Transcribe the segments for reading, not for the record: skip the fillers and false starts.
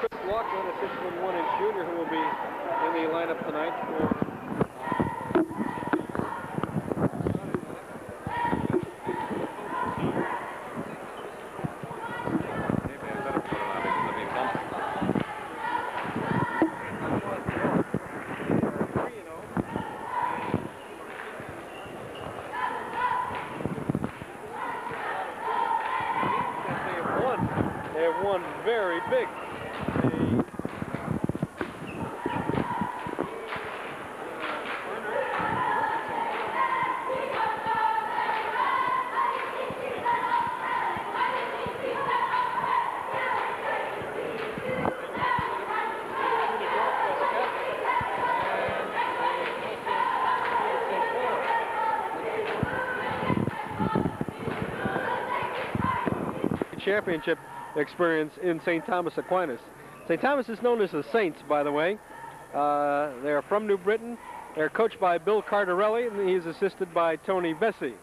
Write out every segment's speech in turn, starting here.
Chris Laughlin, a 6'1" junior, who will be in the lineup tonight for very big. Championship experience in St. Thomas Aquanis. St. Thomas is known as the Saints, by the way. They're from New Britain. They're coached by Bill Cardarelli, and he's assisted by Tony Vesey.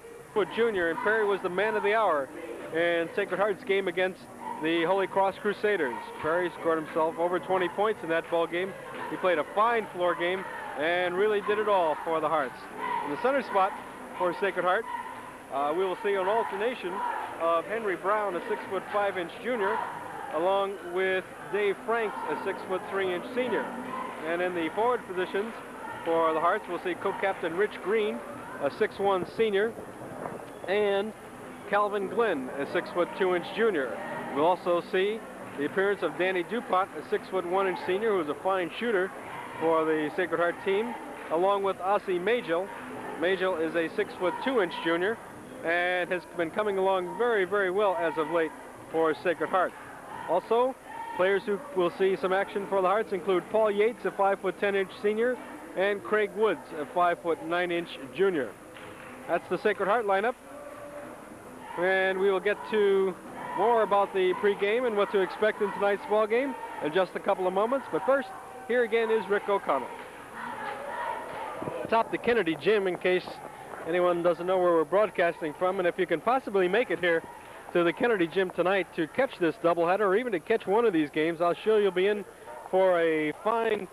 Junior, and Perry was the man of the hour in Sacred Heart's game against the Holy Cross Crusaders. Perry scored himself over 20 points in that ball game. He played a fine floor game and really did it all for the Hearts. In the center spot for Sacred Heart, we will see an alternation of Henry Brown, a 6'5" junior, along with Dave Franks, a 6'3" senior. And in the forward positions for the Hearts, we'll see co-captain Rich Green, a 6'1" senior, and Calvin Glenn, a 6'2" junior. We'll also see the appearance of Danny DuPont, a 6'1" senior, who is a fine shooter for the Sacred Heart team, along with Ossie Magill. Magill is a 6'2" junior, and has been coming along very, very well as of late for Sacred Heart. Also, players who will see some action for the Hearts include Paul Yates, a 5'10" senior, and Craig Woods, a 5'9" junior. That's the Sacred Heart lineup, and we will get to more about the pregame and what to expect in tonight's ball game in just a couple of moments. But first, here again is Rick O'Connell. Atop the Kennedy Gym, in case anyone doesn't know where we're broadcasting from, and if you can possibly make it here to the Kennedy Gym tonight to catch this doubleheader, or even to catch one of these games, I'll show you'll be in for a fine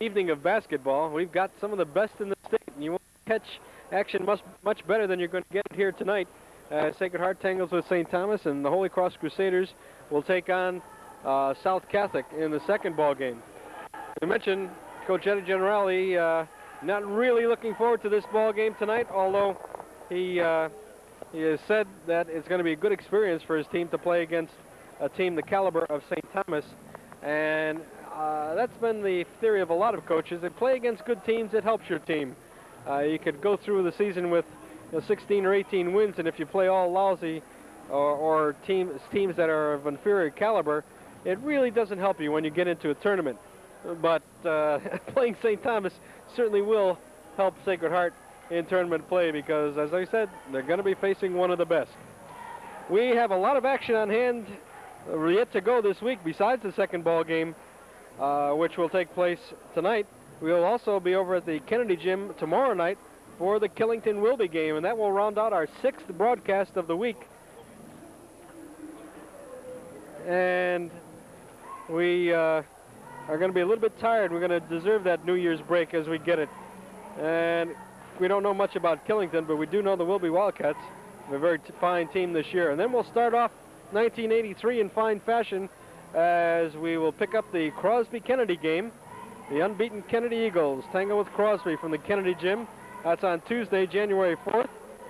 evening of basketball. We've got some of the best in the state, and you won't catch action much better than you're going to get here tonight. Sacred Heart tangles with St. Thomas, and the Holy Cross Crusaders will take on South Catholic in the second ball game. We mentioned Coach Eddie Generali not really looking forward to this ball game tonight, although he has said that it's going to be a good experience for his team to play against a team the caliber of St. Thomas. And that's been the theory of a lot of coaches. They play against good teams, it helps your team. You could go through the season with 16 or 18 wins, and if you play all lousy or teams that are of inferior caliber, it really doesn't help you when you get into a tournament. But playing St. Thomas certainly will help Sacred Heart in tournament play, because, as I said, they're going to be facing one of the best. We have a lot of action on hand yet to go this week besides the second ball game, which will take place tonight. We will also be over at the Kennedy Gym tomorrow night for the Killington-Wilby game, and that will round out our 6th broadcast of the week. And we are going to be a little bit tired. We're going to deserve that New Year's break as we get it. And we don't know much about Killington, but we do know the Wilby Wildcats. They're a very fine team this year. And then we'll start off 1983 in fine fashion, as we will pick up the Crosby-Kennedy game. The unbeaten Kennedy Eagles tangle with Crosby from the Kennedy Gym. That's on Tuesday, January 4th.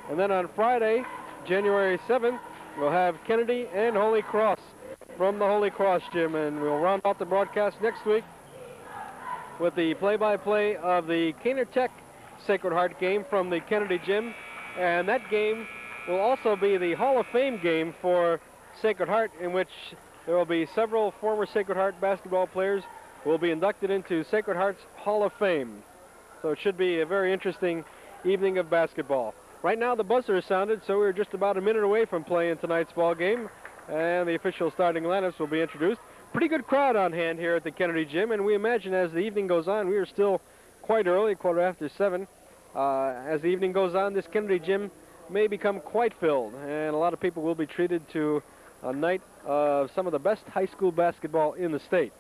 And then on Friday, January 7th, we'll have Kennedy and Holy Cross from the Holy Cross Gym. And we'll round out the broadcast next week with the play-by-play of the Caner Tech Sacred Heart game from the Kennedy Gym. And that game will also be the Hall of Fame game for Sacred Heart, in which there will be several former Sacred Heart basketball players who will be inducted into Sacred Heart's Hall of Fame. So it should be a very interesting evening of basketball. Right now the buzzer is sounded, so we're just about a minute away from playing tonight's ball game, and the official starting lineups will be introduced. Pretty good crowd on hand here at the Kennedy Gym, and we imagine as the evening goes on, we are still quite early, 7:15. As the evening goes on, this Kennedy Gym may become quite filled, and a lot of people will be treated to a night of some of the best high school basketball in the state.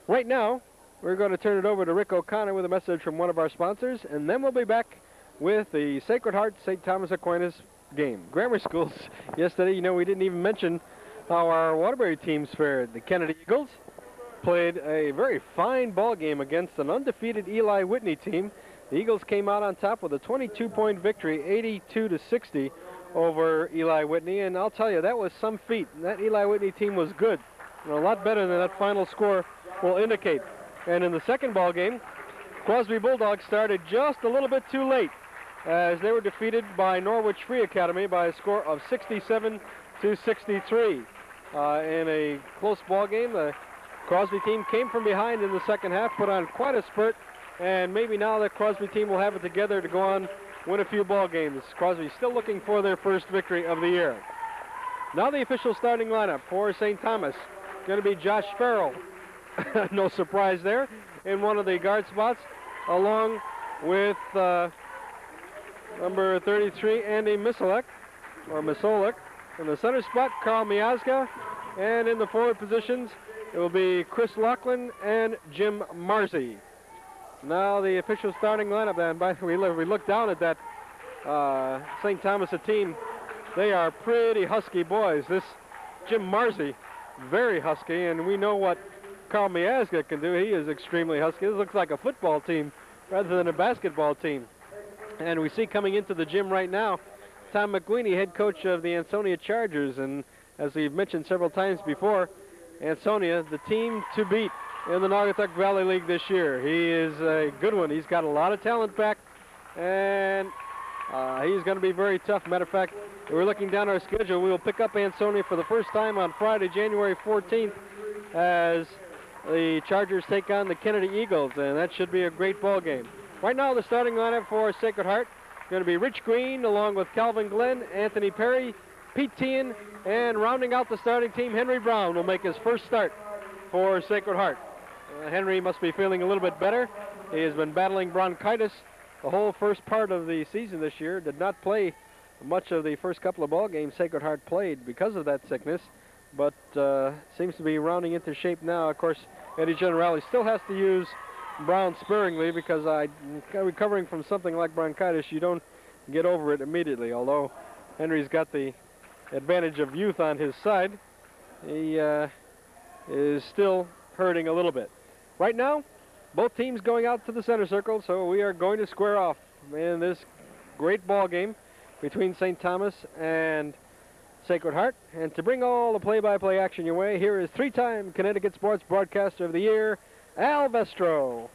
Right now, we're going to turn it over to Rick O'Connor with a message from one of our sponsors, and then we'll be back with the Sacred Heart St. Thomas Aquinas game. Grammar schools yesterday, you know, we didn't even mention how our Waterbury teams fared. The Kennedy Eagles played a very fine ball game against an undefeated Eli Whitney team. The Eagles came out on top with a 22-point victory, 82-60 over Eli Whitney, and I'll tell you, that was some feat. That Eli Whitney team was good, and a lot better than that final score will indicate. And in the second ball game, Crosby Bulldogs started just a little bit too late as they were defeated by Norwich Free Academy by a score of 67-63. In a close ball game, the Crosby team came from behind in the second half, put on quite a spurt, and maybe now the Crosby team will have it together to go on, win a few ball games. Crosby still looking for their first victory of the year. Now the official starting lineup for St. Thomas. Going to be Josh Farrell. No surprise there in one of the guard spots, along with number 33, Andy Misolek. In the center spot, Carl Miazga. And in the forward positions, it will be Chris Laughlin and Jim Marzi. Now the official starting lineup, and by the way, we look down at that St. Thomas team. They are pretty husky boys. This Jim Marzi, very husky, and we know what Carl Miazga can do. He is extremely husky. This looks like a football team rather than a basketball team. And we see coming into the gym right now, Tom McQueenie, head coach of the Ansonia Chargers, and as we've mentioned several times before, Ansonia, the team to beat in the Naugatuck Valley League this year. He is a good one. He's got a lot of talent back, and he's going to be very tough. Matter of fact, we're looking down our schedule. We will pick up Ansonia for the first time on Friday, January 14th, as the Chargers take on the Kennedy Eagles, and that should be a great ball game. Right now, the starting lineup for Sacred Heart is going to be Rich Green, along with Calvin Glenn, Anthony Perry, Pete Teehan, and rounding out the starting team, Henry Brown will make his first start for Sacred Heart. Henry must be feeling a little bit better. He has been battling bronchitis the whole first part of the season this year. Did not play much of the first couple of ball games Sacred Heart played because of that sickness, but seems to be rounding into shape now. Of course, Eddie Generali still has to use Brown sparingly because recovering from something like bronchitis, you don't get over it immediately. Although Henry's got the advantage of youth on his side, he is still hurting a little bit. Right now, both teams going out to the center circle, so we are going to square off in this great ball game between St. Thomas and Sacred Heart. And to bring all the play-by-play action your way, here is three-time Connecticut Sports Broadcaster of the Year, Al Vestro.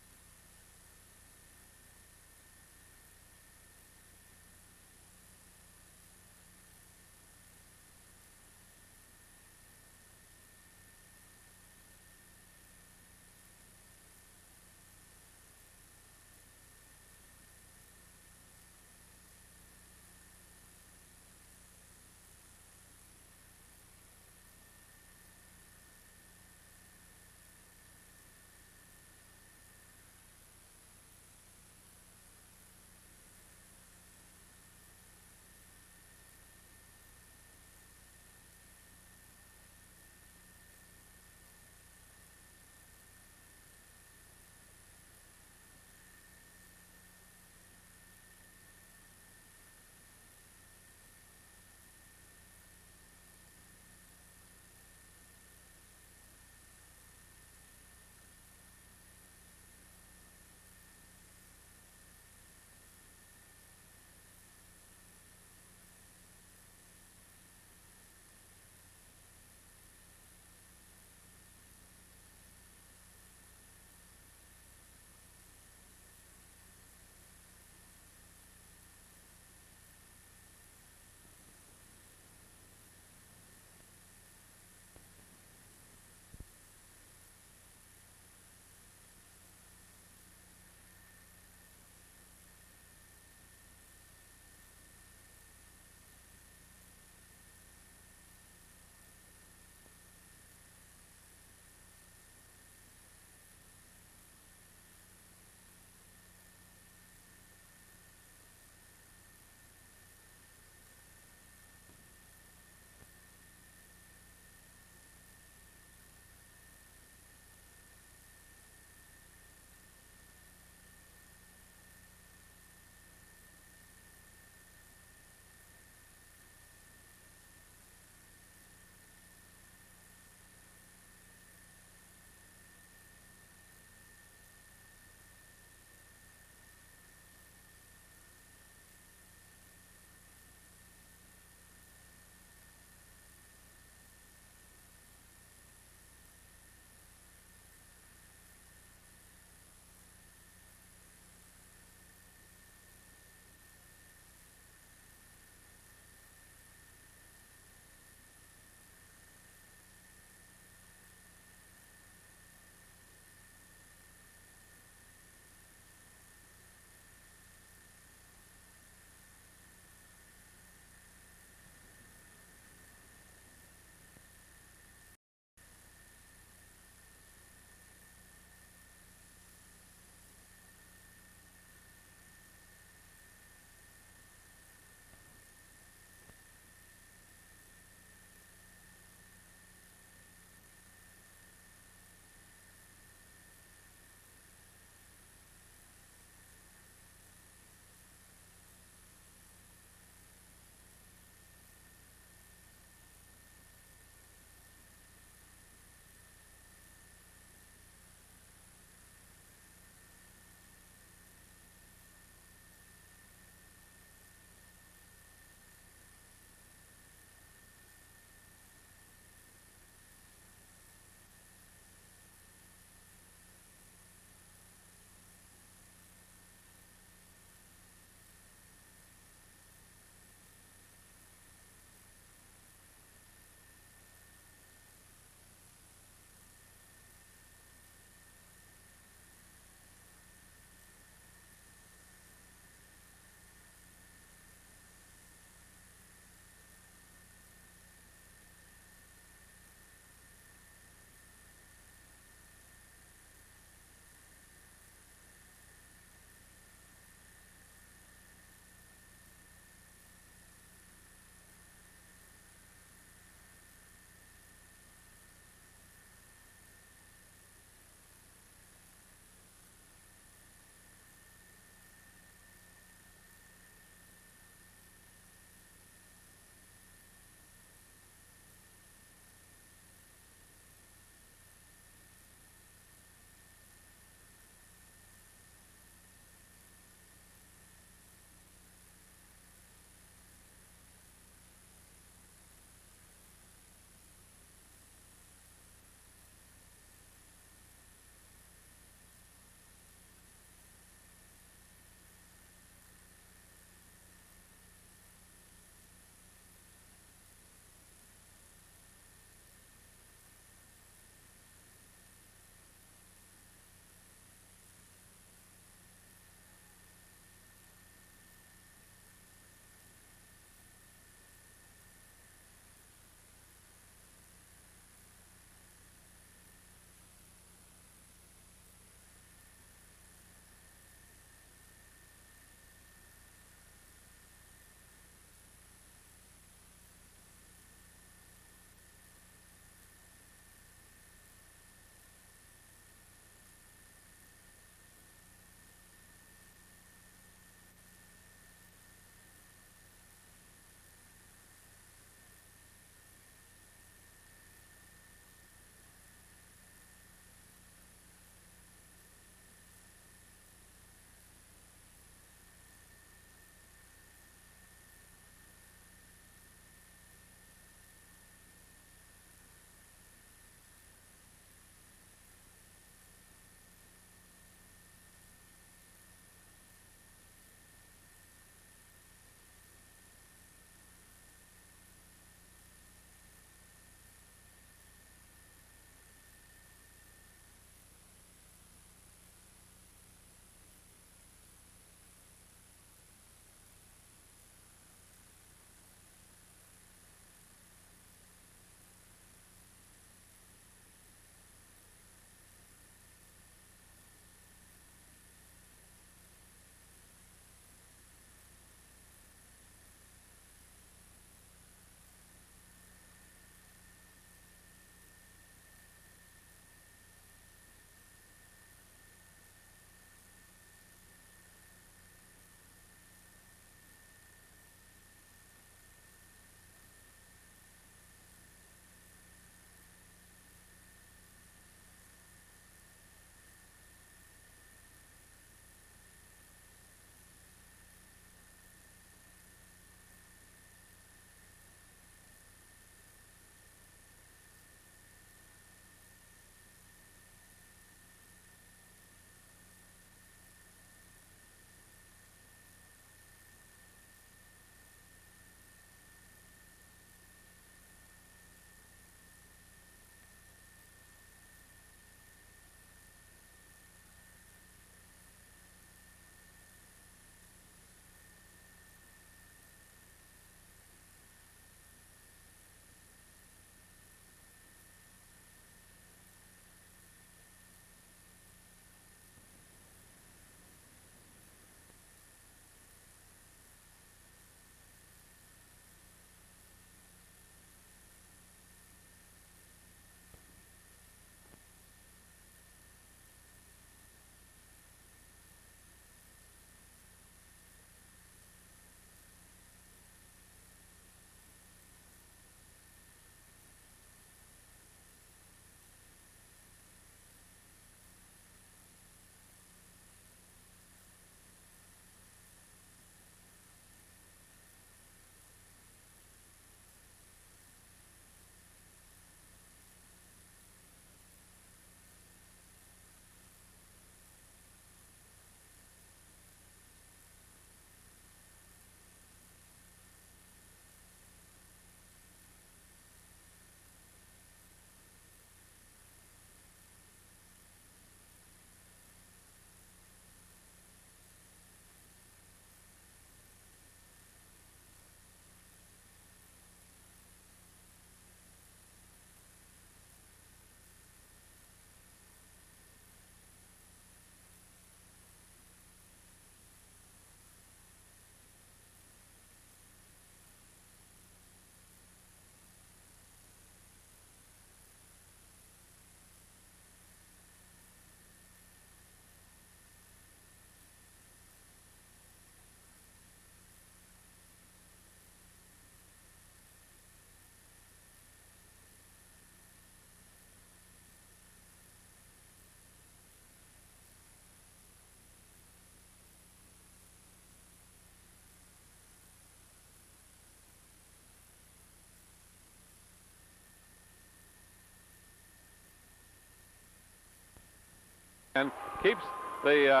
and keeps the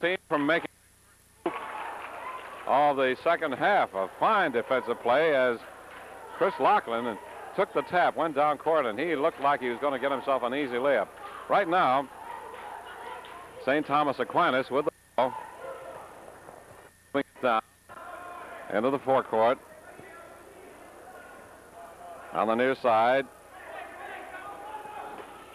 team from making all the second half. A fine defensive play as Chris Laughlin took the tap, went down court, and he looked like he was going to get himself an easy layup. Right now, St. Thomas Aquanis with the ball. Moving it down into the forecourt. On the near side.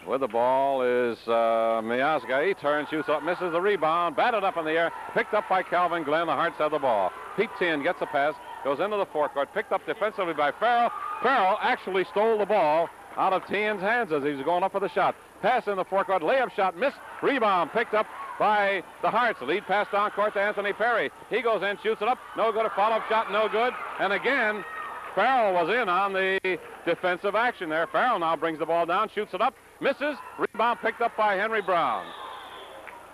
With the ball is Miazga. He turns, shoots up, misses the rebound, batted up in the air, picked up by Calvin Glenn. The Hearts have the ball. Pete Tien gets a pass, goes into the forecourt, picked up defensively by Farrell. Farrell actually stole the ball out of Tien's hands as he was going up for the shot. Pass in the forecourt, layup shot, missed, rebound, picked up by the Hearts. Lead pass down court to Anthony Perry. He goes in, shoots it up, no good. A follow-up shot, no good. And again, Farrell was in on the defensive action there. Farrell now brings the ball down, shoots it up, misses, rebound picked up by Henry Brown.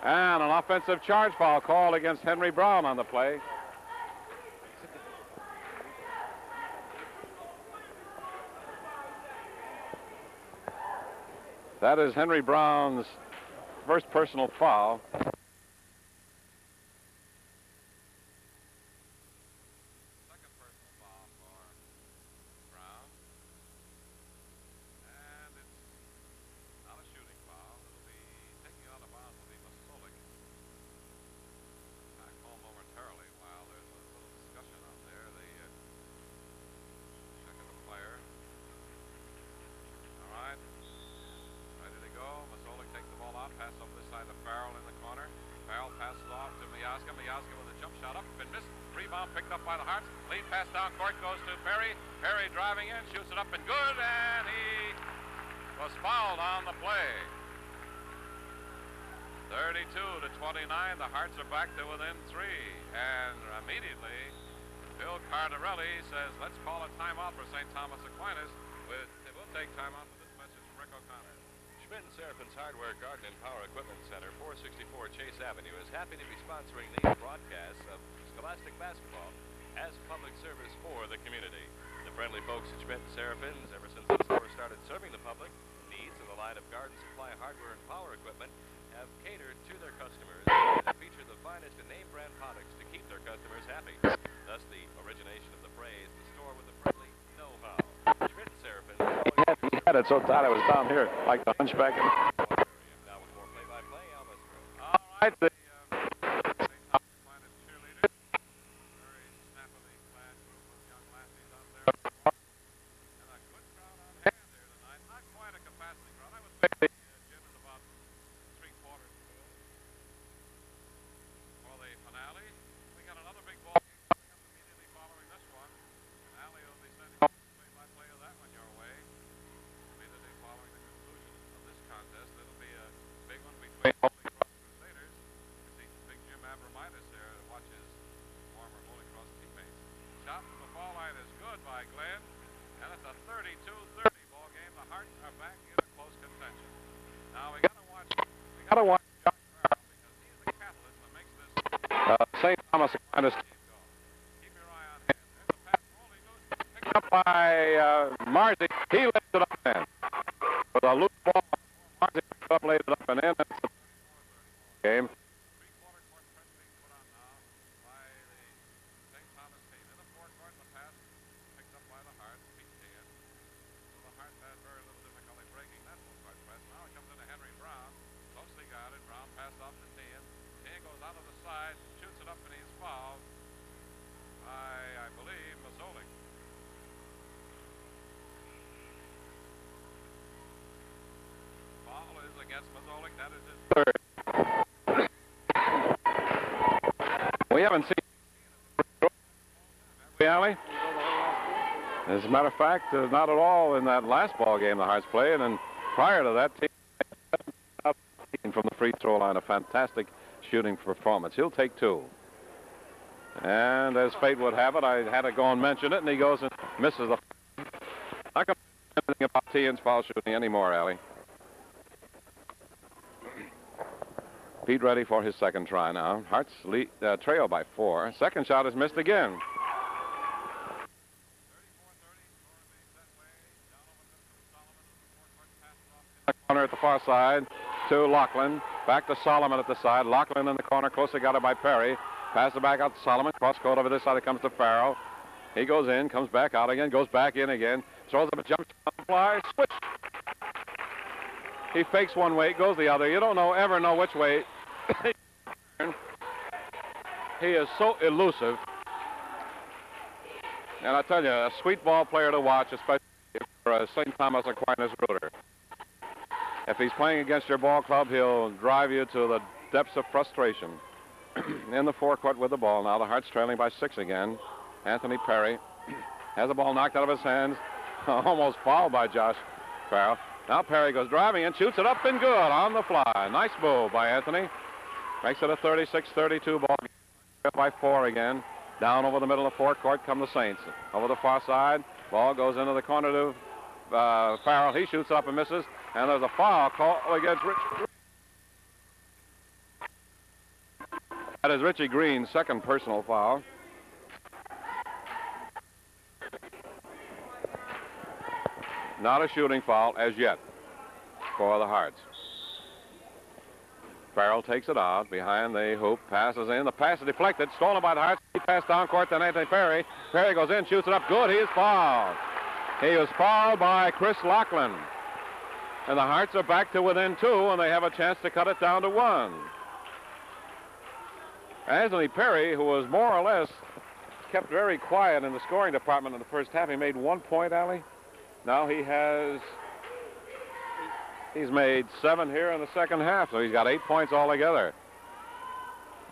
And an offensive charge foul called against Henry Brown on the play. That is Henry Brown's first personal foul. Picked up by the Hearts. Lead pass down court goes to Perry. Perry driving in, shoots it up and good, and he was fouled on the play. 32-29. The Hearts are back to within 3. And immediately, Bill Cardarelli says, let's call a timeout for St. Thomas Aquinas. We'll take timeout for this message from Rick O'Connor. Schmidt & Serafin's Hardware, Garden and Power Equipment Center, 464 Chase Avenue, is happy to be sponsoring these broadcasts of Scholastic basketball as public service for the community. The friendly folks at Schmidt & Serafin's, ever since the store started serving the public, needs in the line of garden supply hardware and power equipment have catered to their customers and feature the finest and name brand products to keep their customers happy. Thus the origination of the phrase, the store with the friendly know-how. Schmidt & Serafin. He had it so tight I was down here like the hunchback. Now with more play-by-play, Elvis. All right. St. Thomas Aquanis. Keep your eye on him. There's a pass rolling loose. Picked up by Marzi. He lifted it up then. With a loose ball, Marzi picked up, laid it up and in. It's the game. Three-quarter court press being put on now by the St. Thomas team. In the forecourt, the pass picked up by the Hearts. Pete Tien. So the Hearts had very little difficulty breaking that full-court press. Now it comes into Henry Brown. Closely guarded. Brown passed off to Tien. Tien goes out of the side. Shoots it up and he's fouled by, I believe, Mazolik. Foul is against Mazolik. That is his third. We haven't seen Alley. As a matter of fact, not at all in that last ball game the Hearts played, and then prior to that, team from the free throw line, a fantastic shooting performance. He'll take 2. And as fate would have it, I had to go and mention it, and he goes and misses the. I can't say anything about Tien's foul shooting anymore, Allie. Pete ready for his second try now. Hearts lead, trail by 4. Second shot is missed again. Corner at the far side. to Lachlan. Back to Solomon at the side. Lachlan in the corner, closely got it by Perry. Pass it back out to Solomon. Cross court over this side. It comes to Farrell. He goes in, comes back out again, goes back in again. Throws up a jump shot, fly, switch. He fakes one way, goes the other. You don't ever know which way. He is so elusive. And I tell you, a sweet ball player to watch, especially for a St. Thomas Aquanis rooter. If he's playing against your ball club, he'll drive you to the depths of frustration. In the forecourt with the ball now. The Hearts trailing by 6 again. Anthony Perry has the ball knocked out of his hands. Almost fouled by Josh Farrell. Now Perry goes driving and shoots it up and good on the fly. Nice move by Anthony. Makes it a 36-32 ball game by 4 again. Down over the middle of the forecourt come the Saints. Over the far side. Ball goes into the corner to Farrell. He shoots up and misses. And there's a foul call against Rich. That is Richie Green's second personal foul. Not a shooting foul as yet for the Hearts. Farrell takes it out behind the hoop, passes in. The pass is deflected, stolen by the Hearts. He passed down court to Anthony Perry. Perry goes in, shoots it up good. He is fouled. He was fouled by Chris Lachlan. And the Hearts are back to within 2, and they have a chance to cut it down to 1. Anthony Perry, who was more or less kept very quiet in the scoring department in the first half, he made 1 point, Allie. Now he's made 7 here in the second half, so he's got 8 points altogether.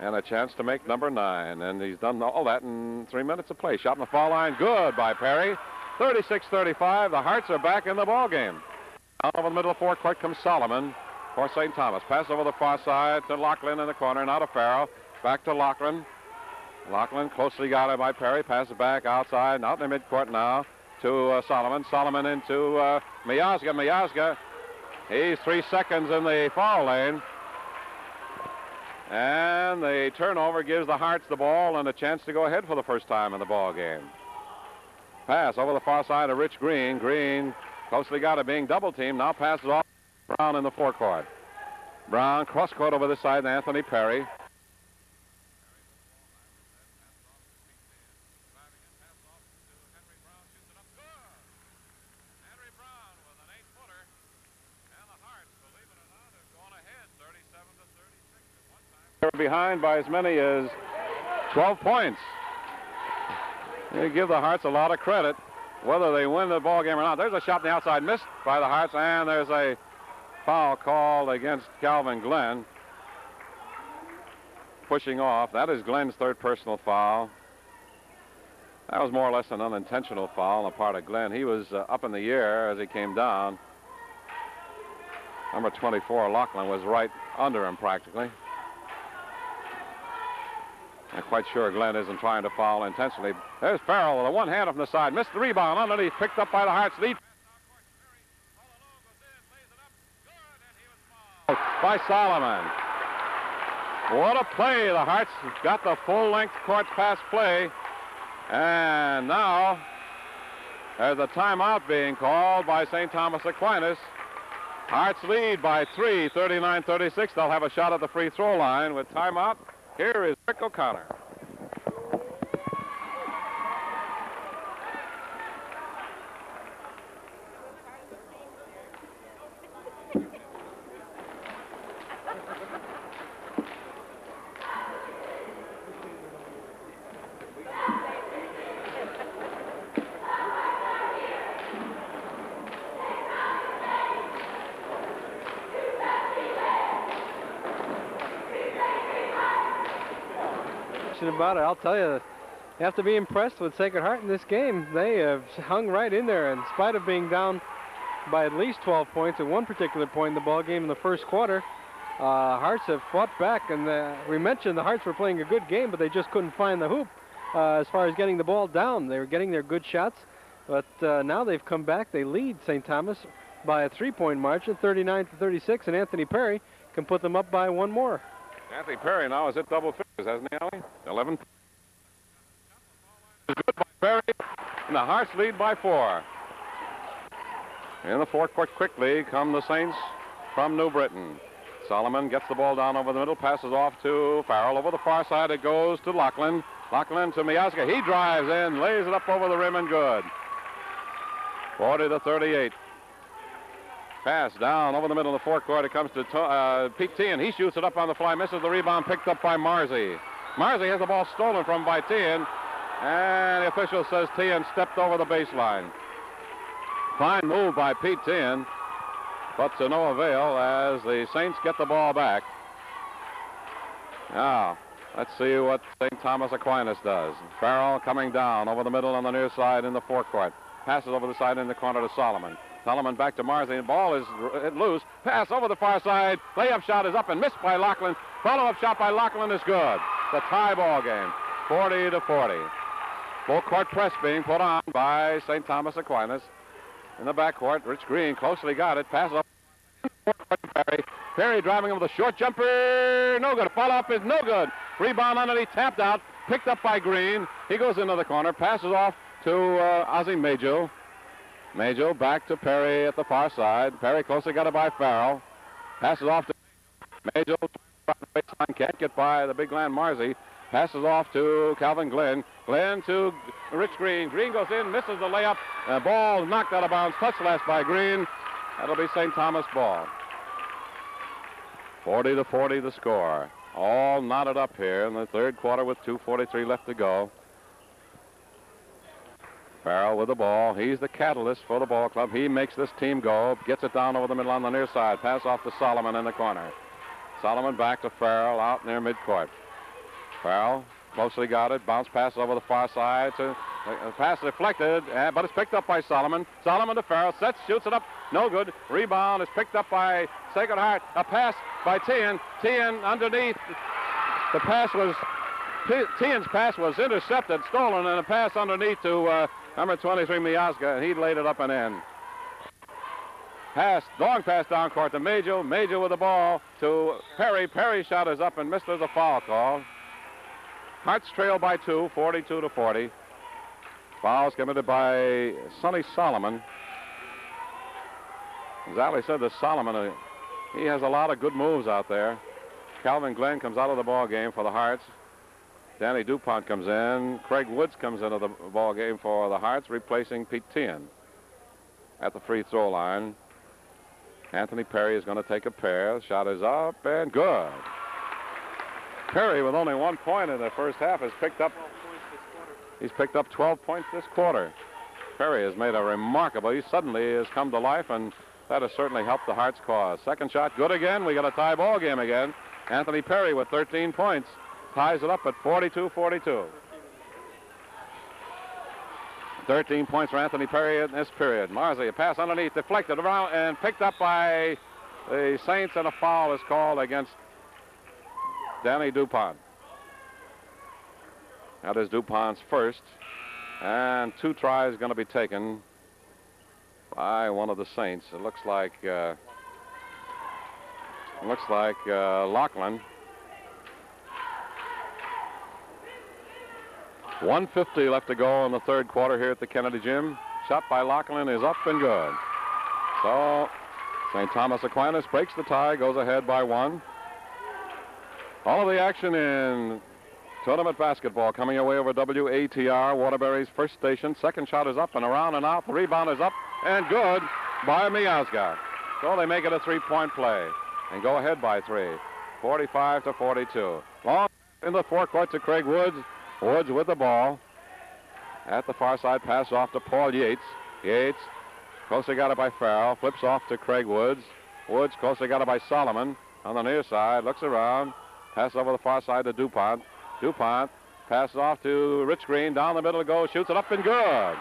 And a chance to make number 9, and he's done all that in 3 minutes of play. Shot in the foul line, good by Perry. 36-35, the Hearts are back in the ball game. Out over the middle of the forecourt comes Solomon for St. Thomas. Pass over the far side to Lachlan in the corner, now to Farrell. Back to Lachlan. Lachlan closely guarded by Perry. Passes back outside, out in the midcourt now to Solomon. Solomon into Miazga. Miazga, he's 3 seconds in the foul lane. And the turnover gives the Hearts the ball and a chance to go ahead for the first time in the ball game. Pass over the far side to Rich Green. Green closely got it, being double teamed. Now passes off Brown in the forecourt. Brown cross court over this side to Anthony Perry. Behind by as many as 12 points. You give the Hearts a lot of credit, whether they win the ball game or not. There's a shot on the outside missed by the Hearts, and there's a foul called against Calvin Glenn. Pushing off. That is Glenn's 3rd personal foul. That was more or less an unintentional foul on the part of Glenn. He was up in the air as he came down. Number 24, Lachlan, was right under him practically. I'm quite sure Glenn isn't trying to foul intentionally. There's Farrell with a one-hand from the side. Missed the rebound underneath. Picked up by the Hearts. Lead by Solomon. What a play. The Hearts got the full-length court pass play. And now there's a timeout being called by St. Thomas Aquinas. Hearts lead by 3, 39-36. They'll have a shot at the free throw line with timeout. Here is Rick O'Connor. About it, I'll tell you, you have to be impressed with Sacred Heart in this game. They have hung right in there in spite of being down by at least 12 points at one particular point in the ball game in the first quarter. Hearts have fought back, and we mentioned the Hearts were playing a good game, but they just couldn't find the hoop as far as getting the ball down. They were getting their good shots, but now they've come back. They lead St. Thomas by a 3-point margin, 39-36, and Anthony Perry can put them up by 1 more. Anthony Perry now is at double figures, hasn't he, Allie? 11. Good by Perry, and the Hearts lead by 4. In the forecourt quickly come the Saints from New Britain. Solomon gets the ball down over the middle, passes off to Farrell. Over the far side it goes to Lachlan. Lachlan to Miazga. He drives in, lays it up over the rim and good. 40-38. Pass down over the middle of the forecourt. It comes to Pete Teahan. He shoots it up on the fly, misses the rebound, picked up by Marzi. Marzi has the ball stolen from by Teahan, and the official says Teahan stepped over the baseline. Fine move by Pete Teahan, but to no avail as the Saints get the ball back. Now, let's see what St. Thomas Aquinas does. Farrell coming down over the middle on the near side in the forecourt. Passes over the side in the corner to Solomon. Solomon back to Marzi. The ball is loose. Pass over the far side. Layup shot is up and missed by Lachlan. Follow-up shot by Lachlan is good. The tie ball game, 40-40. Full court press being put on by St. Thomas Aquinas. In the backcourt, Rich Green closely got it. Pass up to Perry. Perry driving him with a short jumper. No good. Follow-up is no good. Rebound underneath, tapped out. Picked up by Green. He goes into the corner. Passes off to Ozzie Majo. Majo back to Perry at the far side. Perry closely got it by Farrell. Passes off to Majo. Baseline, can't get by the big man Marzi. Passes off to Calvin Glenn. Glenn to Rich Green. Green goes in, misses the layup. Ball knocked out of bounds. Touched last by Green. That'll be St. Thomas ball. 40-40 the score. All knotted up here in the third quarter with 2:43 left to go. Farrell with the ball. He's the catalyst for the ball club. He makes this team go. Gets it down over the middle on the near side. Pass off to Solomon in the corner. Solomon back to Farrell out near midcourt. Farrell closely got it. Bounce pass over the far side. Pass deflected, but it's picked up by Solomon. Solomon to Farrell. Sets, shoots it up. No good. Rebound is picked up by Sacred Heart. A pass by Teahan. Teahan underneath. The pass was... Teahan's pass was intercepted, stolen, and a pass underneath to number 23, Miazga, and he laid it up and in. Pass, long pass down court to Majo. Majo with the ball to Perry. Perry shot is up and missed. There's a foul call. Hearts trail by 2, 42-40. Fouls committed by Sonny Solomon. As Ali said, this Solomon, he has a lot of good moves out there. Calvin Glenn comes out of the ball game for the Hearts. Danny DuPont comes in. Craig Woods comes into the ball game for the Hearts, replacing Pete Teahan at the free throw line. Anthony Perry is going to take a pair. Shot is up and good. Perry, with only 1 point in the first half, has picked up. He's picked up 12 points this quarter. Perry has made a remarkable. He suddenly has come to life, and that has certainly helped the Hearts' cause. Second shot, good again. We got a tie ball game again. Anthony Perry with 13 points. Ties it up at 42-42. 13 points for Anthony Perry in this period. Marzi, a pass underneath, deflected around and picked up by the Saints, and a foul is called against Danny DuPont. That is DuPont's first, and 2 tries going to be taken by one of the Saints. It looks like Lachlan. 1:50 left to go in the third quarter here at the Kennedy Gym. Shot by Lachlan is up and good. So St. Thomas Aquinas breaks the tie, goes ahead by 1. All of the action in tournament basketball coming away over WATR, Waterbury's first station. Second shot is up and around and out. The rebound is up and good by Miazga. So they make it a 3-point play and go ahead by 3. 45-42. Long in the forecourt to Craig Woods. Woods with the ball. At the far side, pass off to Paul Yates. Yates closely got it by Farrell. Flips off to Craig Woods. Woods closely got it by Solomon. On the near side, looks around. Pass over the far side to DuPont. DuPont passes off to Rich Green. Down the middle to go. Shoots it up and good.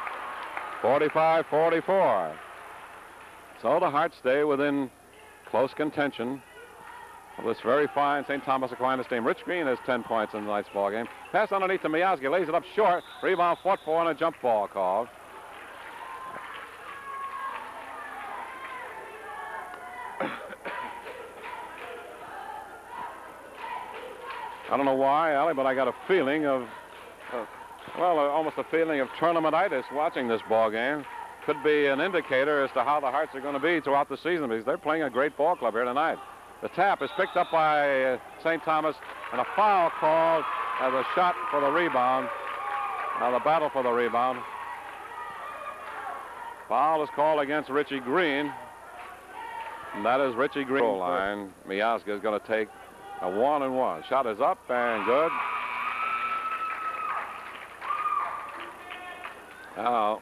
45-44. So the Hearts stay within close contention of this very fine St. Thomas Aquinas team. Rich Green has 10 points in tonight's ball game. Pass underneath to Miazga. Lays it up short. Rebound fought for and a jump ball called. I don't know why, Ali, but I got a feeling of, almost a feeling of tournamentitis watching this ball game. Could be an indicator as to how the Hearts are going to be throughout the season, because they're playing a great ball club here tonight. The tap is picked up by St. Thomas, and a foul called as a shot for the rebound. Now the battle for the rebound. Foul is called against Richie Green. And that is Richie Green. Line. Miazga is going to take a 1-and-1. Shot is up and good. Now,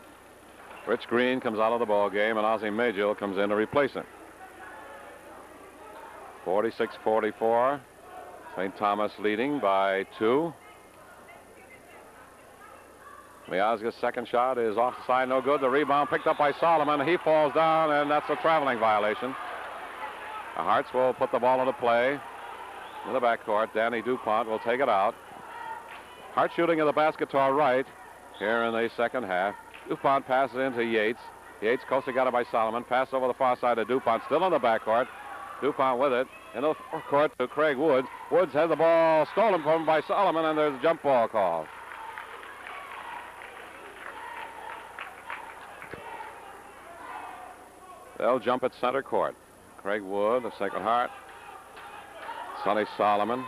Rich Green comes out of the ball game, and Ozzie Majel comes in to replace him. 46-44. St. Thomas leading by 2. Miazga's second shot is off the side, no good. The rebound picked up by Solomon. He falls down, and that's a traveling violation. The Hearts will put the ball into play in the backcourt. Danny DuPont will take it out. Hart shooting at the basket to our right here in the second half. DuPont passes into Yates. Yates closely got it by Solomon. Pass over the far side to DuPont, still in the backcourt. DuPont with it in the court to Craig Woods. Woods has the ball stolen from him by Solomon, and there's a jump ball call. They'll jump at center court. Craig Wood of Sacred Heart. Sonny Solomon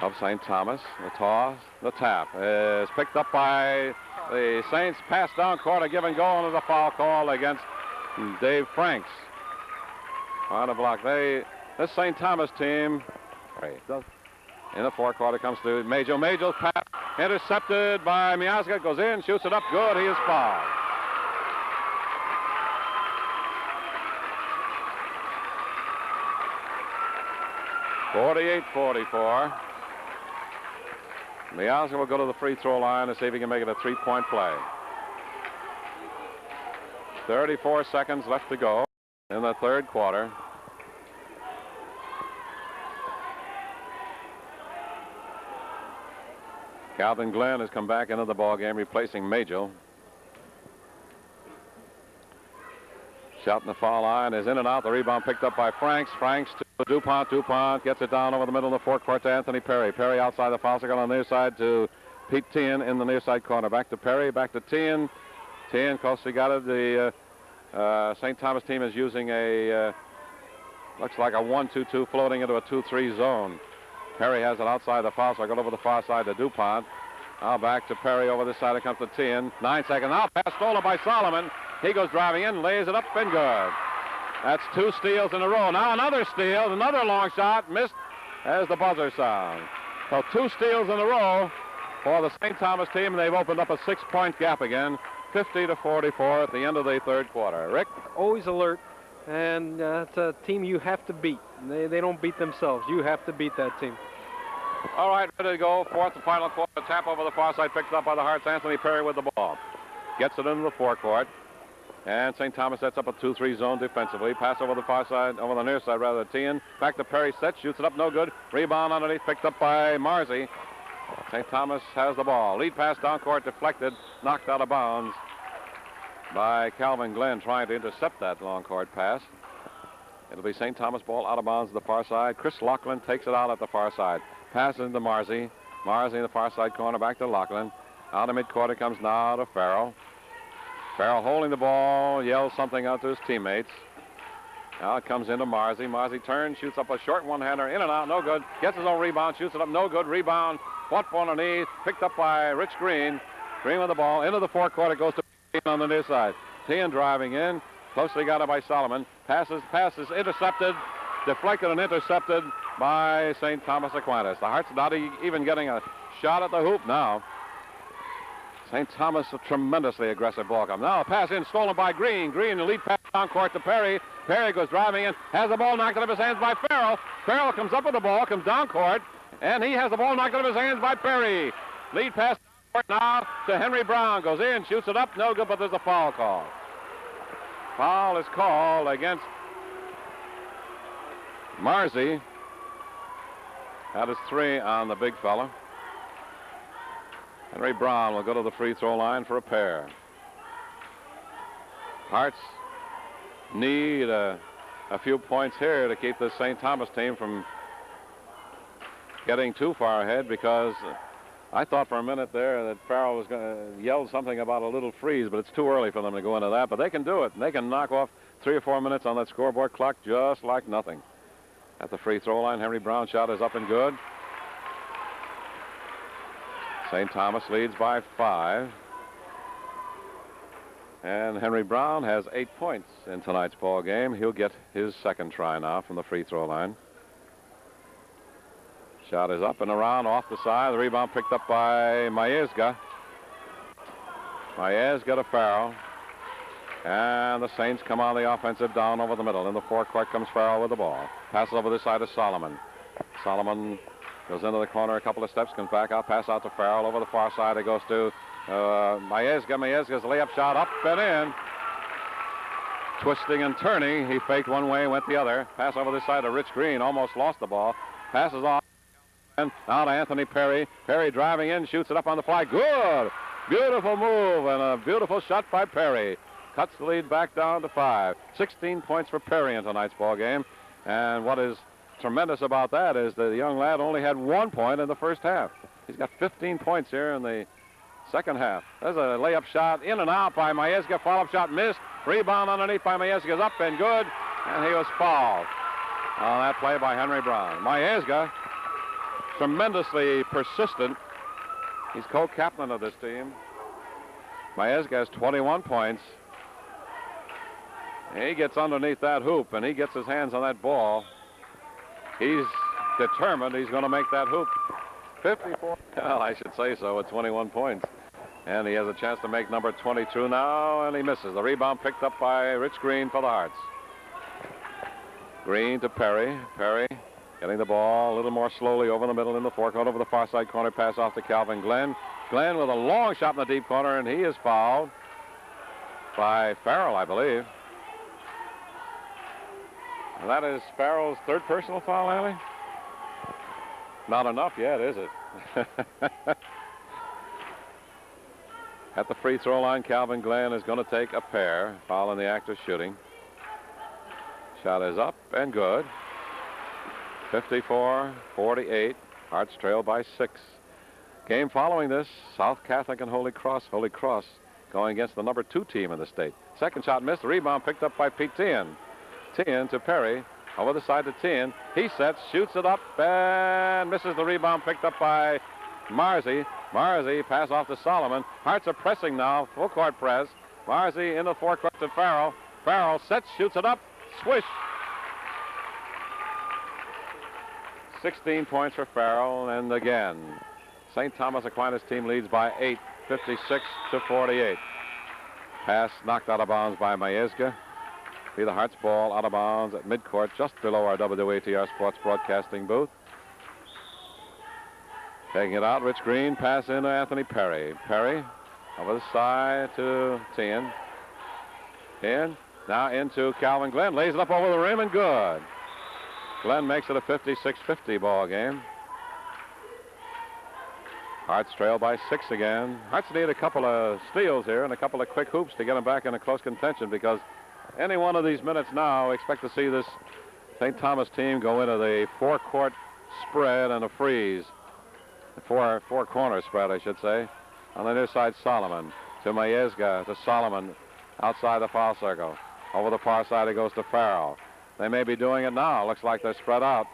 of St. Thomas. The toss, the tap is picked up by the Saints. Pass down court, a give and go, and there's a foul call against Dave Franks. On the block. This St. Thomas team in the forecourt, it comes to Majel. Majel's pass intercepted by Miazga. Goes in, shoots it up good. He is fouled. (48-44). Miazga will go to the free throw line to see if he can make it a 3-point play. 34 seconds left to go in the third quarter. Calvin Glenn has come back into the ball game, replacing Majel. Shot in the foul line is in and out. The rebound picked up by Franks. Franks to DuPont. DuPont gets it down over the middle of the forecourt to Anthony Perry. Perry outside the foul circle on the near side to Pete Tien in the near side corner. Back to Perry. Back to Tien. Tien closely got it. The St. Thomas team is using a looks like a 1-2-2 floating into a 2-3 zone. Perry has it outside the foul circle over the far side to DuPont. Now back to Perry over this side. It comes to Tien. 9 seconds. Now pass stolen by Solomon. He goes driving in, lays it up, and good. That's 2 steals in a row. Now another steal, another long shot, missed as the buzzer sounds. So 2 steals in a row for the St. Thomas team, and they've opened up a 6-point gap again, 50-44 at the end of the third quarter. Rick? Always alert, and it's a team you have to beat. They don't beat themselves. You have to beat that team. All right, ready to go. Fourth and final quarter. Tap over the far side, picked up by the Hearts. Anthony Perry with the ball. Gets it into the forecourt. And St. Thomas sets up a 2-3 zone defensively. Pass over the far side, over the near side rather. Tien back to Perry, set, shoots it up, no good. Rebound underneath, picked up by Marzi. St. Thomas has the ball. Lead pass down court, deflected, knocked out of bounds by Calvin Glenn, trying to intercept that long court pass. It'll be St. Thomas ball out of bounds to the far side. Chris Lachlan takes it out at the far side. Passes into Marzi. Marzi in the far side corner, back to Lachlan. Out of midcourt it comes now to Farrell. Farrell holding the ball, yells something out to his teammates. Now it comes into Marzi. Marzi turns, shoots up a short one-hander, in and out, no good. Gets his own rebound, shoots it up, no good. Rebound, fought for underneath, picked up by Rich Green. Green with the ball, into the forecourt, it goes to Tien on the near side. Tien driving in, closely got it by Solomon. Passes intercepted, deflected and intercepted by St. Thomas Aquinas. The Hearts not even getting a shot at the hoop now. St. Thomas, a tremendously aggressive ball club. Now a pass in, stolen by Green. Green, the lead pass down court to Perry. Perry goes driving in, has the ball knocked out of his hands by Farrell. Farrell comes up with the ball, comes down court, and he has the ball knocked out of his hands by Perry. Lead pass down court now to Henry Brown. Goes in, shoots it up, no good, but there's a foul call. Foul is called against Marzi. That is 3 on the big fella. Henry Brown will go to the free throw line for a pair. Hearts need a few points here to keep this St. Thomas team from getting too far ahead, because I thought for a minute there that Farrell was going to yell something about a little freeze, but it's too early for them to go into that. But they can do it. They can knock off 3 or 4 minutes on that scoreboard clock just like nothing. At the free throw line, Henry Brown's shot is up and good. St. Thomas leads by 5. And Henry Brown has 8 points in tonight's ball game. He'll get his second try now from the free throw line. Shot is up and around off the side. The rebound picked up by Maezga. Maezga to Farrell. And the Saints come on the offensive down over the middle. In the forecourt comes Farrell with the ball. Passes over this side to Solomon. Solomon goes into the corner a couple of steps, comes back out, pass out to Farrell. Over the far side it goes to Maezga. Maezga's layup shot up and in. Twisting and turning. He faked one way, went the other. Pass over this side to Rich Green. Almost lost the ball. Passes off. And now to Anthony Perry. Perry driving in, shoots it up on the fly. Good. Beautiful move and a beautiful shot by Perry. Cuts the lead back down to 5. 16 points for Perry in tonight's ball game. And what is tremendous about that is the young lad only had 1 point in the first half. He's got 15 points here in the second half. There's a layup shot in and out by Maezga. Follow-up shot missed. Rebound underneath by Maezga is up and good. And he was fouled on that play by Henry Brown. Maezga, tremendously persistent. He's co-captain of this team. Maezga has 21 points. He gets underneath that hoop, and he gets his hands on that ball. He's determined he's going to make that hoop. 54. Well, I should say so, with 21 points. And he has a chance to make number 22 now, and he misses. The rebound picked up by Rich Green for the Hearts. Green to Perry. Perry getting the ball a little more slowly over the middle in the forecourt. Over the far side corner, pass off to Calvin Glenn. Glenn with a long shot in the deep corner, and he is fouled by Farrell, I believe. And that is Farrell's third personal foul, Allie? Not enough yet, is it? At the free throw line, Calvin Glenn is going to take a pair, foul in the act of shooting. Shot is up and good. 54-48. Hearts trail by 6. Game following this, South Catholic and Holy Cross. Holy Cross going against the number 2 team in the state. Second shot missed. The rebound picked up by Pete Tien. Tien to Perry. Over the side to Tien. He sets, shoots it up, and misses the rebound picked up by Marzi. Marzi pass off to Solomon. Hearts are pressing now. Full court press. Marzi in the forecourt to Farrell. Farrell sets, shoots it up. Swish. 16 points for Farrell, and again, St. Thomas Aquinas team leads by 8, 56-48. Pass knocked out of bounds by Maezga. Be the Hearts ball out of bounds at midcourt, just below our WATR Sports Broadcasting booth. Taking it out, Rich Green, pass in to Anthony Perry. Perry over the side to Tien. Tien now into Calvin Glenn, lays it up over the rim and good. Glenn makes it a 56-50 ball game. Hearts trail by 6 again. Hearts need a couple of steals here and a couple of quick hoops to get them back in a close contention, because any one of these minutes now, expect to see this St. Thomas team go into the four-court spread and a freeze. The four-corner spread, I should say. On the near side, Solomon to Maezga to Solomon outside the foul circle. Over the far side, it goes to Farrell. They may be doing it now. Looks like they're spread out.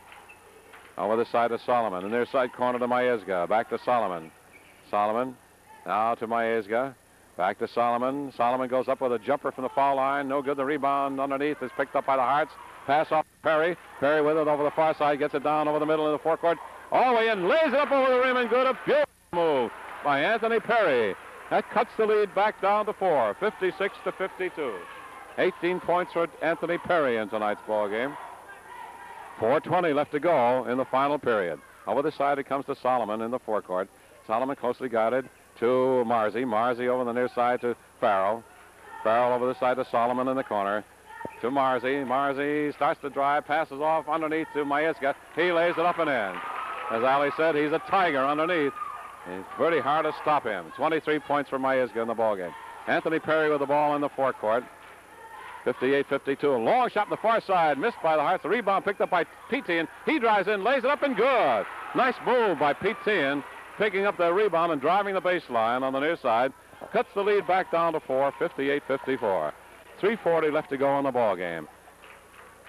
Over the side to Solomon. The near side corner to Maezga. Back to Solomon. Solomon now to Maezga. Back to Solomon. Solomon goes up with a jumper from the foul line. No good. The rebound underneath is picked up by the Hearts. Pass off to Perry. Perry with it over the far side. Gets it down over the middle of the forecourt. All the way in. Lays it up over the rim and good. A beautiful move by Anthony Perry. That cuts the lead back down to 4. 56-52. 18 points for Anthony Perry in tonight's ball game. 4:20 left to go in the final period. Over the side, it comes to Solomon in the forecourt. Solomon closely guarded to Marzi. Marzi over the near side to Farrell. Farrell over the side to Solomon in the corner. To Marzi. Marzi starts to drive, passes off underneath to Maezga. He lays it up and in. As Ali said, he's a tiger underneath. It's pretty hard to stop him. 23 points for Maezga in the ballgame. Anthony Perry with the ball in the forecourt. 58-52. A long shot on the far side. Missed by the Hearts. The rebound picked up by Pete Tien. He drives in, lays it up and good. Nice move by Pete Tien. picking up the rebound and driving the baseline on the near side. Cuts the lead back down to 4, 58-54. 3:40 left to go in the ball game.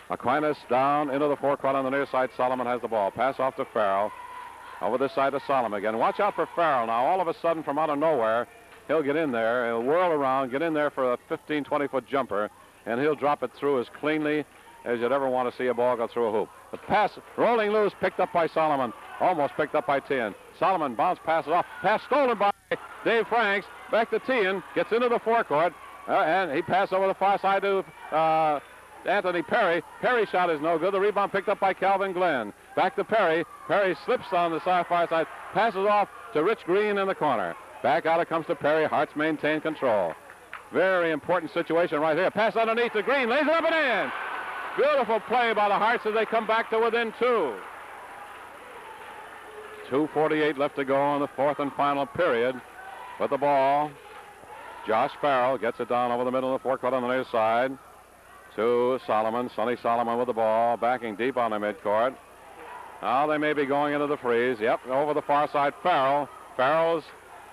Aquanis down into the forecourt on the near side. Solomon has the ball. Pass off to Farrell. Over this side to Solomon again. Watch out for Farrell. Now, all of a sudden, from out of nowhere, he'll get in there. He'll whirl around, get in there for a 15, 20-foot jumper, and he'll drop it through as cleanly as you'd ever want to see a ball go through a hoop. The pass rolling loose, picked up by Solomon. Almost picked up by Tien. Solomon bounce passes off. Pass stolen by Dave Franks. Back to Tien. Gets into the forecourt. And he passed over the far side to Anthony Perry. Perry's shot is no good. The rebound picked up by Calvin Glenn. Back to Perry. Perry slips on the far side. Passes off to Rich Green in the corner. Back out it comes to Perry. Harts maintain control. Very important situation right here. Pass underneath to Green. Lays it up and in. Beautiful play by the Harts as they come back to within 2. 2:48 left to go in the fourth and final period. With the ball, Josh Farrell gets it down over the middle of the forecourt on the near side to Solomon. Sonny Solomon with the ball, backing deep on the midcourt. Now they may be going into the freeze. Yep, over the far side, Farrell.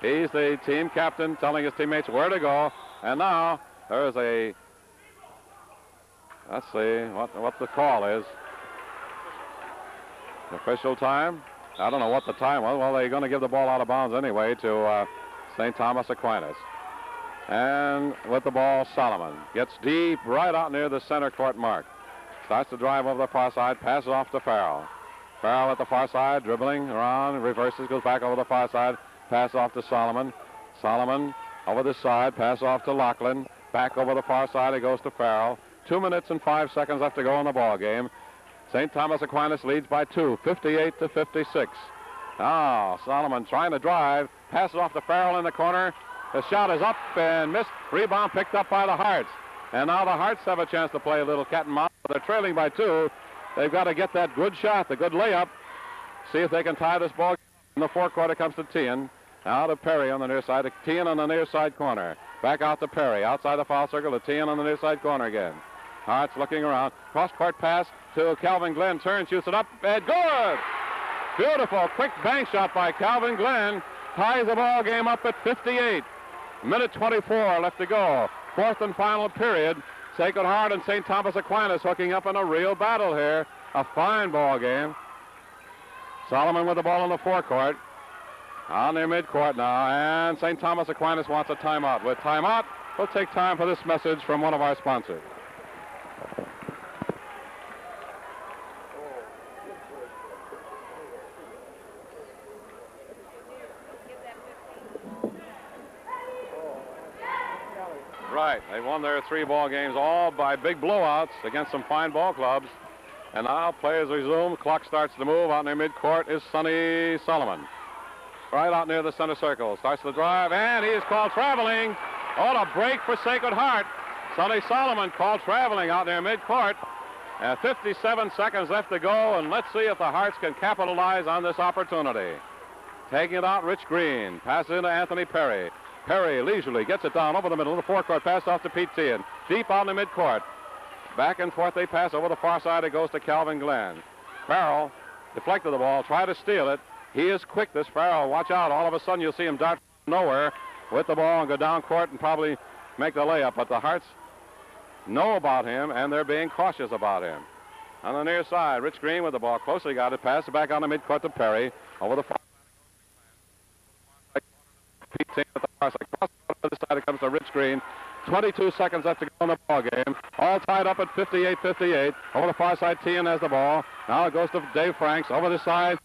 He's the team captain telling his teammates where to go. And now there's a, let's see what the call is. Official time. I don't know what the time was. Well, they're going to give the ball out of bounds anyway to St.Thomas Aquanis. And with the ball, Solomon gets deep right out near the center court mark. Starts to drive over the far side, passes off to Farrell. Farrell at the far side, dribbling around, reverses, goes back over the far side, pass off to Solomon. Solomon over the side, pass off to Lachlan. Back over the far side, it goes to Farrell. 2 minutes and 5 seconds left to go in the ball game. St. Thomas Aquinas leads by 2, 58-56. Now, Solomon trying to drive, passes off to Farrell in the corner. The shot is up and missed. Rebound picked up by the Harts. And now the Harts have a chance to play a little cat and mouse. They're trailing by 2. They've got to get that good shot, the good layup. See if they can tie this ball. In the forecourt, it comes to Tien. Now to Perry on the near side. Tien on the near side corner. Back out to Perry. Outside the foul circle to Tien on the near side corner again. Harts looking around. Cross-court pass to Calvin Glenn. Turns, shoots it up, and good! Beautiful, quick bank shot by Calvin Glenn. Ties the ball game up at 58. Minute 24 left to go. Fourth and final period. Sacred Heart and St. Thomas Aquinas hooking up in a real battle here. A fine ball game. Solomon with the ball in the forecourt. On their midcourt now, and St. Thomas Aquinas wants a timeout. With timeout, we'll take time for this message from one of our sponsors. Right, they won their 3 ball games all by big blowouts against some fine ball clubs. And now players resume. Clock starts to move. Out in their midcourt is Sonny Solomon. Right out near the center circle. Starts the drive, and he is called traveling. What a break for Sacred Heart. Sonny Solomon called traveling out near midcourt. 57 seconds left to go, and let's see if the Hearts can capitalize on this opportunity. Taking it out, Rich Green. Passes into Anthony Perry. Perry leisurely gets it down over the middle of the forecourt. Pass off to Pete Tien. Deep out in the midcourt. Back and forth they pass. Over the far side it goes to Calvin Glenn. Farrell deflected the ball, tried to steal it. He is quick, this Farrell. Watch out. All of a sudden you'll see him dart from nowhere with the ball and go down court and probably make the layup. But the Hearts know about him, and they're being cautious about him. On the near side, Rich Green with the ball. Closely got it. Pass it back on the midcourt to Perry. Over the far side. Pete Tien at the far side. Across the other side it comes to Rich Green. 22 seconds left to go in the ball game. All tied up at 58-58. Over the far side, Tien has the ball. Now it goes to Dave Franks. Over the side.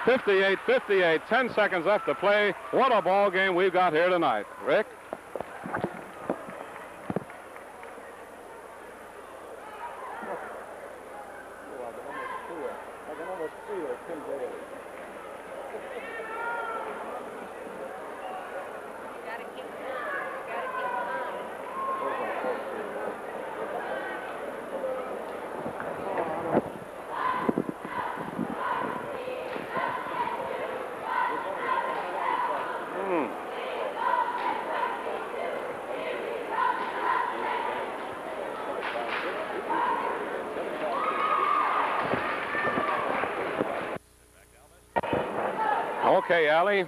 58-58, 10 seconds left to play. What a ball game we've got here tonight. Rick? Okay, Allie,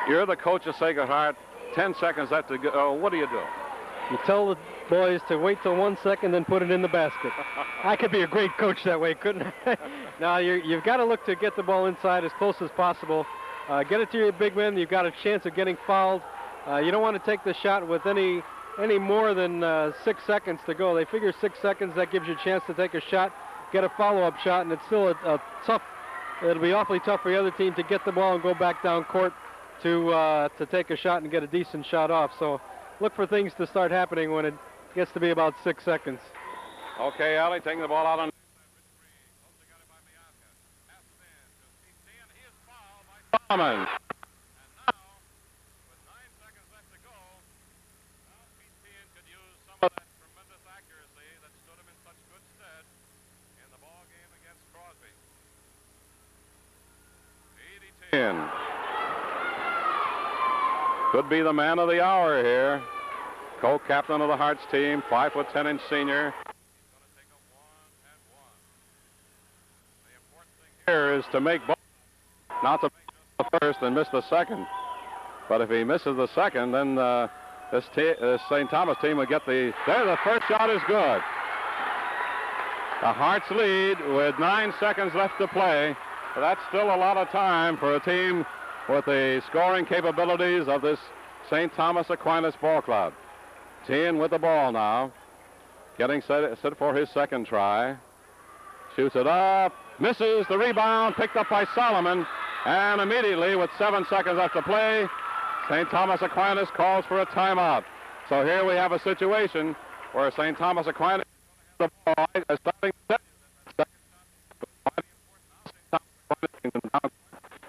you're the coach of Sacred Heart. 10 seconds left to go. What do? You tell the boys to wait till 1 second, then put it in the basket. I could be a great coach that way, couldn't I? Now, you've got to look to get the ball inside as close as possible. Get it to your big men. You've got a chance of getting fouled. You don't want to take the shot with any more than 6 seconds to go. They figure 6 seconds, that gives you a chance to take a shot, get a follow-up shot, and it's still a tough, it'll be awfully tough for the other team to get the ball and go back down court to take a shot and get a decent shot off. So look for things to start happening when it gets to be about 6 seconds. Okay, Allie, taking the ball out on. Solomon. Could be the man of the hour here. Co-captain of the Hearts team, 5'10" senior. The important thing here is to make both, not to make the first and miss the second. But if he misses the second, then this St. Thomas team will get the. There, the first shot is good. The Hearts lead with 9 seconds left to play. That's still a lot of time for a team with the scoring capabilities of this St. Thomas Aquinas ball club. Tien with the ball now. Getting set for his second try. Shoots it up. Misses the rebound. Picked up by Solomon. And immediately, with 7 seconds left to play, St. Thomas Aquinas calls for a timeout. So here we have a situation where St. Thomas Aquinas the ball is starting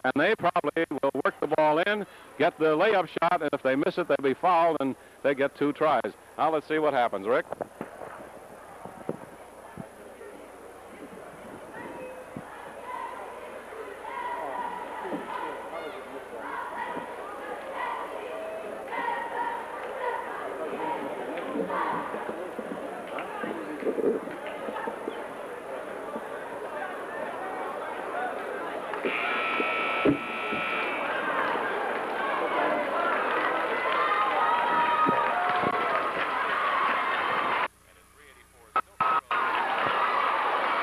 and they probably will work the ball in, get the layup shot, and if they miss it, they'll be fouled, and they get 2 tries. Now let's see what happens, Rick.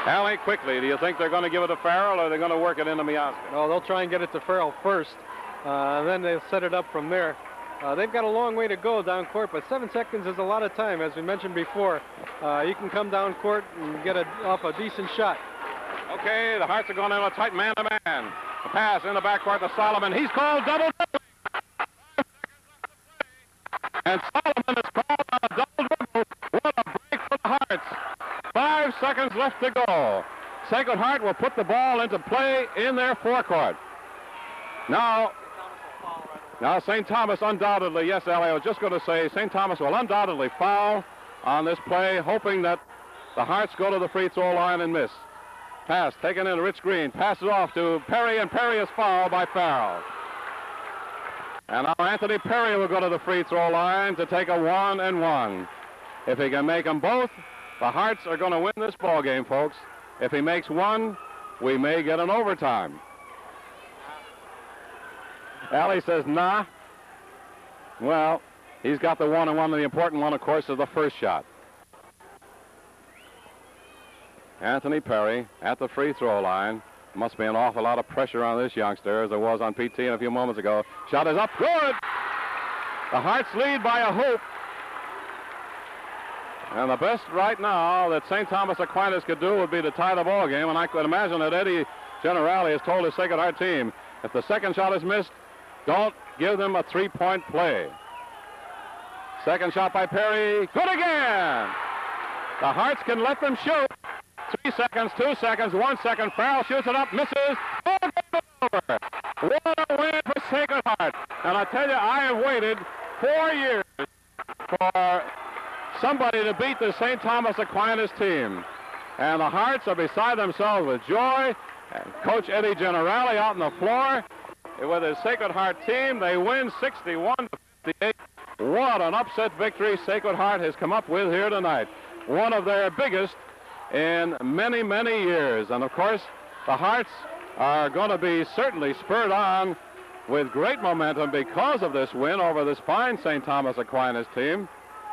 Allie, quickly, do you think they're going to give it to Farrell, or are they going to work it into Miazga? No, they'll try and get it to Farrell first. Then they'll set it up from there. They've got a long way to go down court, but 7 seconds is a lot of time, as we mentioned before. You can come down court and get off a decent shot. Okay, the Hearts are going in a tight man-to-man. The pass in the backcourt to Solomon. He's called double dribble. And Solomon is called on a double dribble. What a break for the Hearts. 5 seconds left to go. Sacred Heart will put the ball into play in their forecourt. Now St. Thomas undoubtedly, yes, Allie, I was just going to say, St. Thomas will undoubtedly foul on this play, hoping that the Hearts go to the free throw line and miss. Pass taken in, Rich Green passes off to Perry, and Perry is fouled by Farrell. And now Anthony Perry will go to the free throw line to take a 1-and-1. If he can make them both, the Hearts are going to win this ball game, folks. If he makes one, we may get an overtime. Allie says, nah. Well, he's got the 1-and-1, and the important one, of course, is the first shot. Anthony Perry at the free throw line. Must be an awful lot of pressure on this youngster, as there was on PT a few moments ago. Shot is up, good! The Hearts lead by a hoop. And the best right now that St. Thomas Aquinas could do would be to tie the ball game, and I could imagine that Eddie Generali has told his Sacred Heart team, if the second shot is missed, don't give them a three-point play. Second shot by Perry, good again! The Hearts can let them shoot. 3 seconds, 2 seconds, 1 second. Farrell shoots it up, misses. Oh, over. What a win for Sacred Heart. And I tell you, I have waited 4 years for somebody to beat the St. Thomas Aquinas team. And the Hearts are beside themselves with joy. And Coach Eddie Generali out on the floor with his Sacred Heart team. They win 61-58. What an upset victory Sacred Heart has come up with here tonight. One of their biggest in many, many years. And, of course, the Hearts are going to be certainly spurred on with great momentum because of this win over this fine St. Thomas Aquinas team.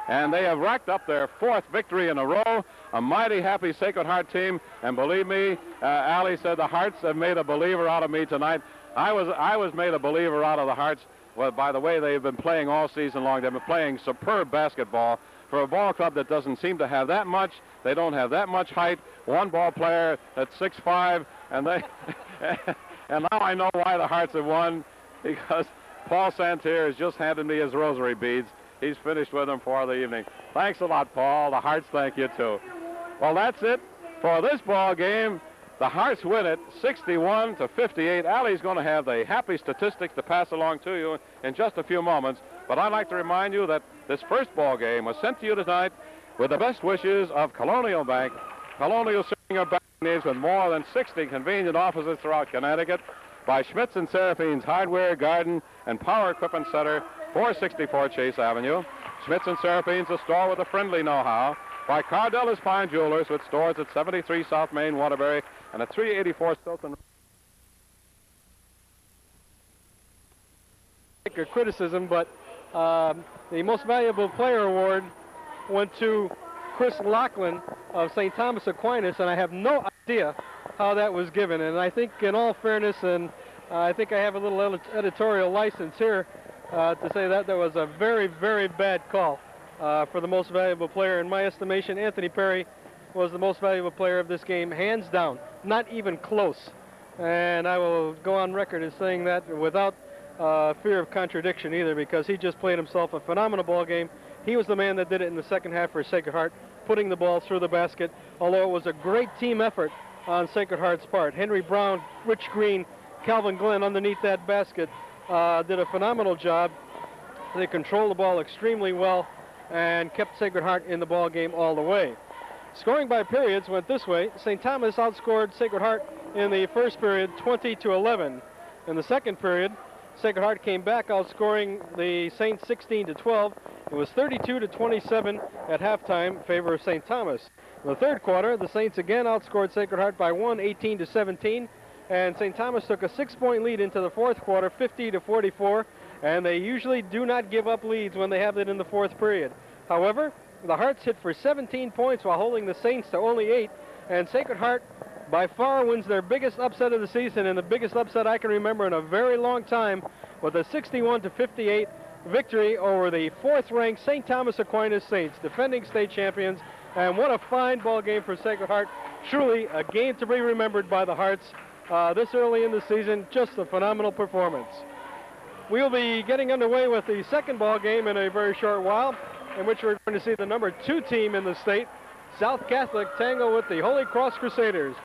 And they have racked up their 4th victory in a row. A mighty happy Sacred Heart team. And believe me, Allie said the Hearts have made a believer out of me tonight. I was made a believer out of the Hearts. Well, by the way, they've been playing all season long. They've been playing superb basketball for a ball club that doesn't seem to have that much. They don't have that much height. One ball player that's 6'5", and they and now I know why the Hearts have won, because Paul Santerre has just handed me his rosary beads. He's finished with them for the evening. Thanks a lot, Paul. The Hearts thank you, too. Well, that's it for this ball game. The Hearts win it 61-58. Allie's going to have the happy statistics to pass along to you in just a few moments. But I'd like to remind you that this first ball game was sent to you tonight with the best wishes of Colonial Bank. Colonial serving our bank needs with more than 60 convenient offices throughout Connecticut, by Schmitz and Seraphine's Hardware, Garden, and Power Equipment Center, 464 Chase Avenue. Schmitz and Seraphine's, a store with a friendly know-how. By Cardella's Fine Jewelers, with stores at 73 South Main, Waterbury, and at 384 Stilton. A criticism, but the Most Valuable Player Award went to Chris Lachlan of St. Thomas Aquinas, and I have no idea how that was given. And I think, in all fairness, and I think I have a little editorial license here to say that was a very, very bad call for the Most Valuable Player. In my estimation, Anthony Perry was the most valuable player of this game, hands down, not even close. And I will go on record as saying that without fear of contradiction either, because he just played himself a phenomenal ball game. He was the man that did it in the second half for Sacred Heart, putting the ball through the basket, although it was a great team effort on Sacred Heart's part. Henry Brown, Rich Green, Calvin Glenn underneath that basket did a phenomenal job. They controlled the ball extremely well and kept Sacred Heart in the ball game all the way. Scoring by periods went this way. St. Thomas outscored Sacred Heart in the first period 20-11. In the second period, Sacred Heart came back, outscoring the Saints 16-12. It was 32-27 at halftime in favor of St. Thomas. In the third quarter, the Saints again outscored Sacred Heart by 18-17, and St. Thomas took a 6-point lead into the fourth quarter, 50-44, and they usually do not give up leads when they have it in the fourth period. However, the Hearts hit for 17 points while holding the Saints to only 8, and Sacred Heart by far wins their biggest upset of the season, and the biggest upset I can remember in a very long time, with a 61-58 victory over the 4th-ranked St. Thomas Aquinas Saints, defending state champions. And what a fine ball game for Sacred Heart. Truly a game to be remembered by the Hearts this early in the season. Just a phenomenal performance. We'll be getting underway with the second ball game in a very short while, in which we're going to see the number 2 team in the state, South Catholic, tangle with the Holy Cross Crusaders.